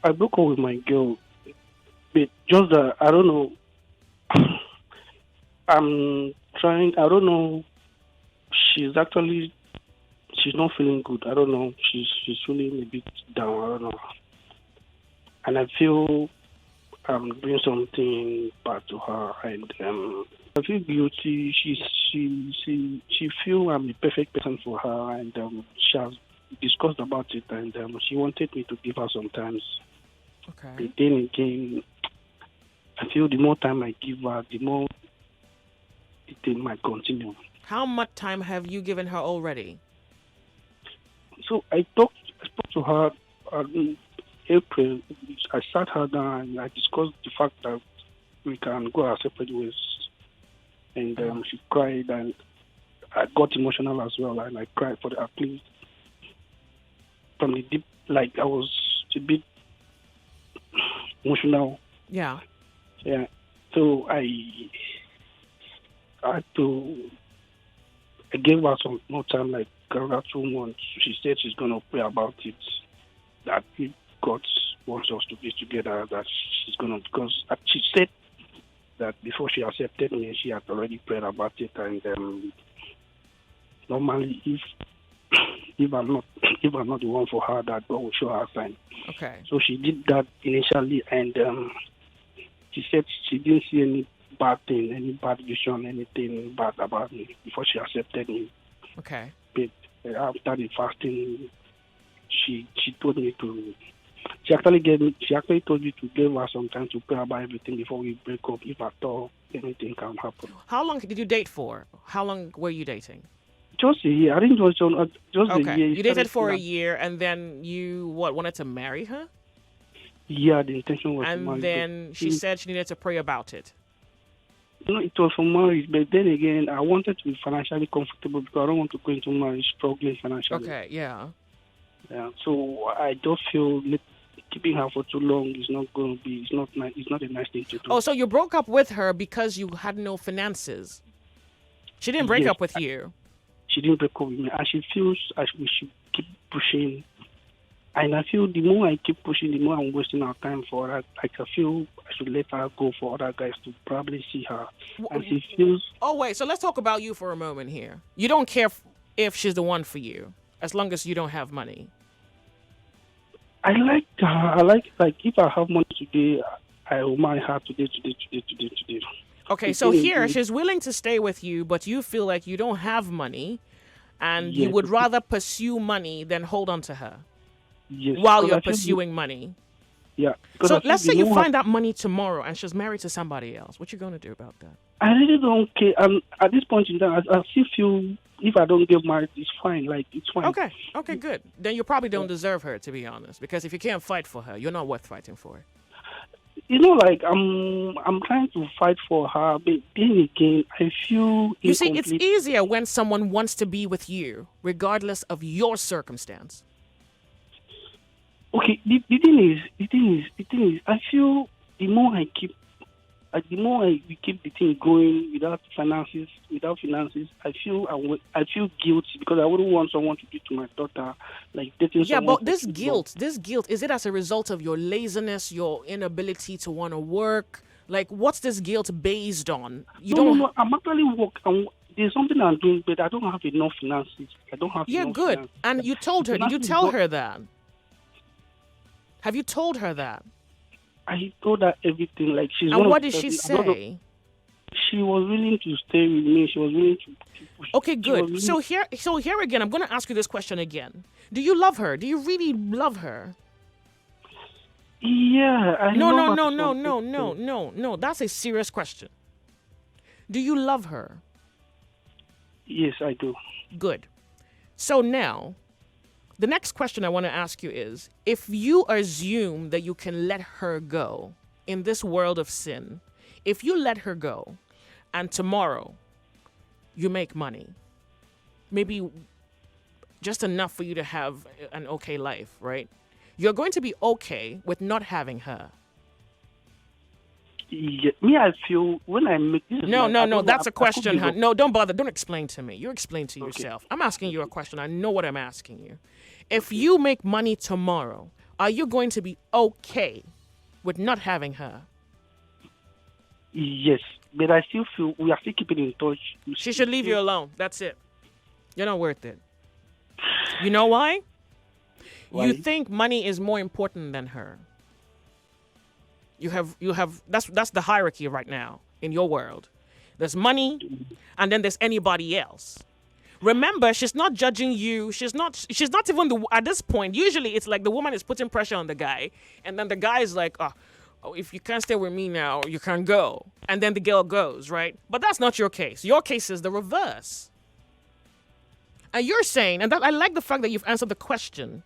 I broke up with my girl, but just that I don't know. I'm trying. I don't know. She's actually she's not feeling good. I don't know. She's feeling a bit down. I don't know. And I feel I'm doing something bad to her, and I feel guilty. She feel I'm the perfect person for her, and she has discussed about it, and she wanted me to give her some time. Okay. But then again, I feel the more time I give her, the more the thing might continue. How much time have you given her already? So I spoke to her in April. I sat her down and I discussed the fact that we can go our separate ways. And she cried, and I got emotional as well, and I cried for the at least from the deep, like I was a bit emotional. Yeah. Yeah. So I had to. I gave her some more time, like around 2 months. She said she's gonna pray about it. That if God wants us to be together, that she's gonna, because she said that before she accepted me, she had already prayed about it. And normally, if I'm not the one for her, that God will show her sign. Okay. So she did that initially, and she said she didn't see any bad thing, any bad vision, anything bad about me before she accepted me. Okay. But after the fasting, she told me to. She actually told me to give her some time to pray about everything before we break up, if at all anything can happen. How long did you date for? How long were you dating? Just a year. I think it was just a Okay. year. You dated for a year, and then you wanted to marry her? Yeah, the intention was to And marry. then she said she needed to pray about it. No, it was for marriage, but then again, I wanted to be financially comfortable because I don't want to go into marriage struggling financially. Okay, yeah. Yeah, so I just feel keeping her for too long is not going to be. It's not nice. It's not a nice thing to do. Oh, so you broke up with her because you had no finances. She didn't break Yes, up with you. She didn't break up with me, and she feels we should keep pushing. And I feel the more I keep pushing, the more I'm wasting our time for her. Like I feel I should let her go for other guys to probably see her. And she feels. Oh, wait. So let's talk about you for a moment here. You don't care if she's the one for you, as long as you don't have money. I like her. I like if I have money today, I will marry her today. Okay, so here she's willing to stay with you, but you feel like you don't have money, and you Yes. would rather pursue money than hold on to her Yes. while because you're I feel pursuing money. Yeah. because So I feel let's the say you more find that money tomorrow and she's married to somebody else. What you gonna do about that? I really don't care. At this point in time, I still feel if I don't get married, it's fine. Like it's fine. Okay, good. Then you probably don't deserve her, to be honest, because if you can't fight for her, you're not worth fighting for. Like I'm trying to fight for her, but then again, I feel You see, it's incomplete. easier when someone wants to be with you, regardless of your circumstance. Okay, the thing is, I feel the more we keep the thing going without finances, I feel guilty because I wouldn't want someone to do to my daughter like dating Yeah, someone. but this guilt, is it as a result of your laziness, your inability to want to work? Like, what's this guilt based on? No. I'm actually working. There's something I'm doing, but I don't have enough finances. I don't have Yeah, enough good. finances. And you told her. Did you Finances tell is not- her that? Have you told her that? I told her everything. Like she's. And one of what the did she person- I don't know. say? She was willing to stay with me. She was willing to. Okay, she was good. willing- So here again, I'm going to ask you this question again. Do you love her? Do you really love her? Yeah, I No, love no, her no, to no, some no, extent. no. That's a serious question. Do you love her? Yes, I do. Good. So now, the next question I want to ask you is, if you assume that you can let her go in this world of sin, if you let her go and tomorrow you make money, maybe just enough for you to have an okay life, right? You're going to be okay with not having her. Yeah, me, I feel when I make this. No, that's a I could question, give huh? up. No, don't bother. Don't explain to me. You explain to Okay. yourself. I'm asking you a question. I know what I'm asking you. If you make money tomorrow, Are you going to be okay with not having her? Yes, but I still feel we are still keeping in touch. She should leave you alone. That's it. You're not worth it. You know why? Why? You think money is more important than her. You have that's the hierarchy right now in your world. There's money and then there's anybody else. Remember, she's not judging you. She's not even at this point. Usually it's like the woman is putting pressure on the guy and then the guy is like, oh, if you can't stay with me now, you can go. And then the girl goes, right? But that's not your case. Your case is the reverse. And you're saying, and that, I like the fact that you've answered the question,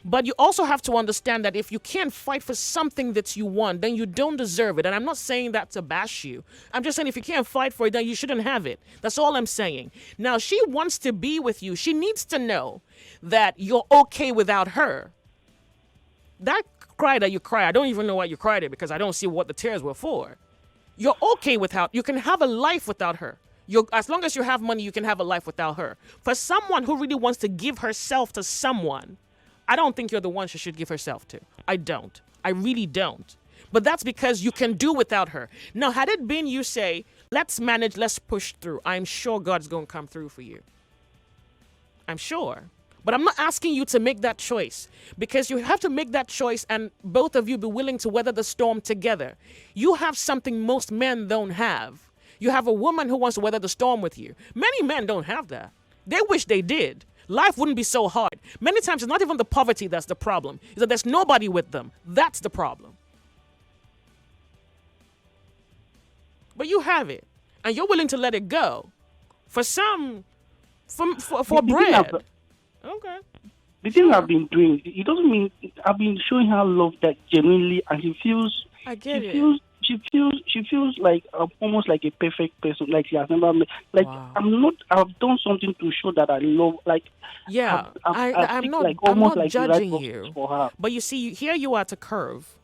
but you also have to understand that if you can't fight for something that you want, then you don't deserve it. And I'm not saying that to bash you. I'm just saying if you can't fight for it, then you shouldn't have it. That's all I'm saying. Now, she wants to be with you. She needs to know that you're okay without her. That cry that you cry, I don't even know why you cried it because I don't see what the tears were for. You're okay without, you can have a life without her. As long as you have money, you can have a life without her. For someone who really wants to give herself to someone, I don't think you're the one she should give herself to. I don't. I really don't. But that's because you can do without her. Now, had it been you say, let's manage, let's push through, I'm sure God's going to come through for you. I'm sure. But I'm not asking you to make that choice because you have to make that choice and both of you be willing to weather the storm together. You have something most men don't have. You have a woman who wants to weather the storm with you. Many men don't have that. They wish they did. Life wouldn't be so hard. Many times it's not even the poverty that's the problem. It's that there's nobody with them. That's the problem. But you have it. And you're willing to let it go. For some, for bread. Okay. The thing I've been doing, it doesn't mean I've been showing her love that genuinely, and she feels. I get it. She feels like almost like a perfect person. Like she has never met. Like Wow. I've done something to show that I love. Like yeah, I'm not. Like I'm almost not like judging the right you. for her. But you see, here you are at a curve.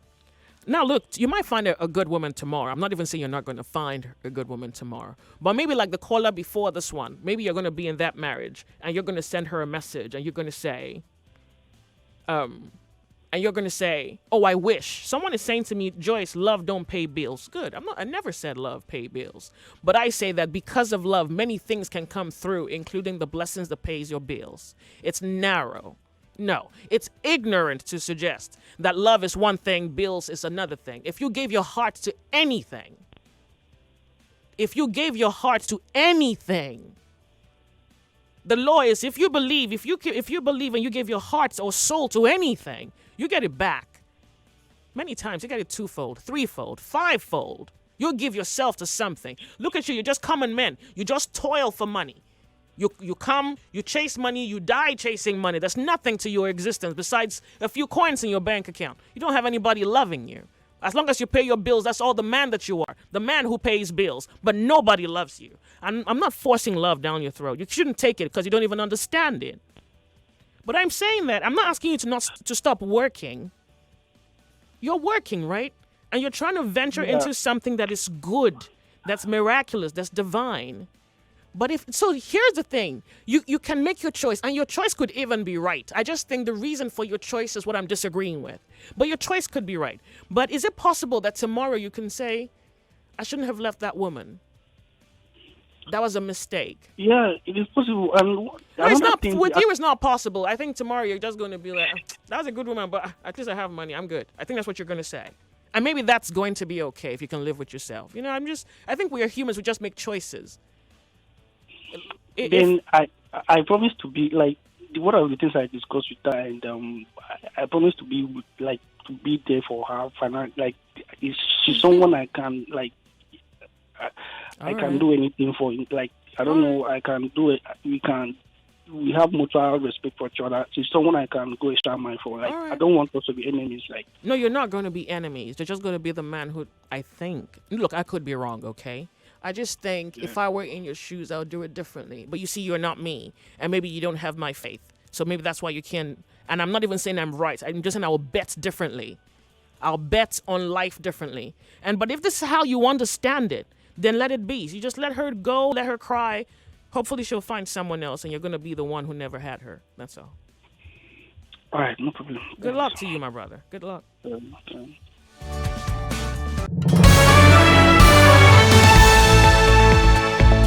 Now look, you might find a good woman tomorrow. I'm not even saying you're not going to find a good woman tomorrow. But maybe like the caller before this one, maybe you're going to be in that marriage and you're going to send her a message and you're going to say, oh, I wish. Someone is saying to me, Joyce, love don't pay bills. Good. I never said love pay bills. But I say that because of love, many things can come through, including the blessings that pays your bills. It's narrow. No, it's ignorant to suggest that love is one thing, bills is another thing. If you gave your heart to anything, the law is if you believe and you give your heart or soul to anything, you get it back. Many times you get it twofold, threefold, fivefold. You'll give yourself to something. Look at you, you're just common men. You just toil for money. You come, you chase money, you die chasing money. There's nothing to your existence besides a few coins in your bank account. You don't have anybody loving you. As long as you pay your bills, that's all the man that you are. The man who pays bills. But nobody loves you. I'm not forcing love down your throat. You shouldn't take it because you don't even understand it. But I'm saying that. I'm not asking you to stop working. You're working, right? And you're trying to venture into something that is good, that's miraculous, that's divine. But here's the thing. You can make your choice, and your choice could even be right. I just think the reason for your choice is what I'm disagreeing with. But your choice could be right. But is it possible that tomorrow you can say, I shouldn't have left that woman? That was a mistake. Yeah, it is possible. And no, it's not. With you, it's not possible. I think tomorrow you're just going to be like, that was a good woman, but at least I have money. I'm good. I think that's what you're going to say. And maybe that's going to be okay if you can live with yourself. I think we are humans. We just make choices. Then I promise to be like one of the things I discussed with her, and I promise to be there for her. Like she's someone I can like. I can do anything for. Like I don't know, I can do it. We have mutual respect for each other. She's someone I can go extra mile for. Like I don't want us to be enemies. Like no, you're not going to be enemies. You're just going to be the man who I think. Look, I could be wrong. Okay. I just think if I were in your shoes, I would do it differently. But you see, you're not me. And maybe you don't have my faith. So maybe that's why you can't. And I'm not even saying I'm right. I'm just saying I will bet differently. I'll bet on life differently. But if this is how you understand it, then let it be. So you just let her go, let her cry. Hopefully she'll find someone else and you're going to be the one who never had her. That's all. All right, no problem. Good luck to you, my brother. Good luck. Um,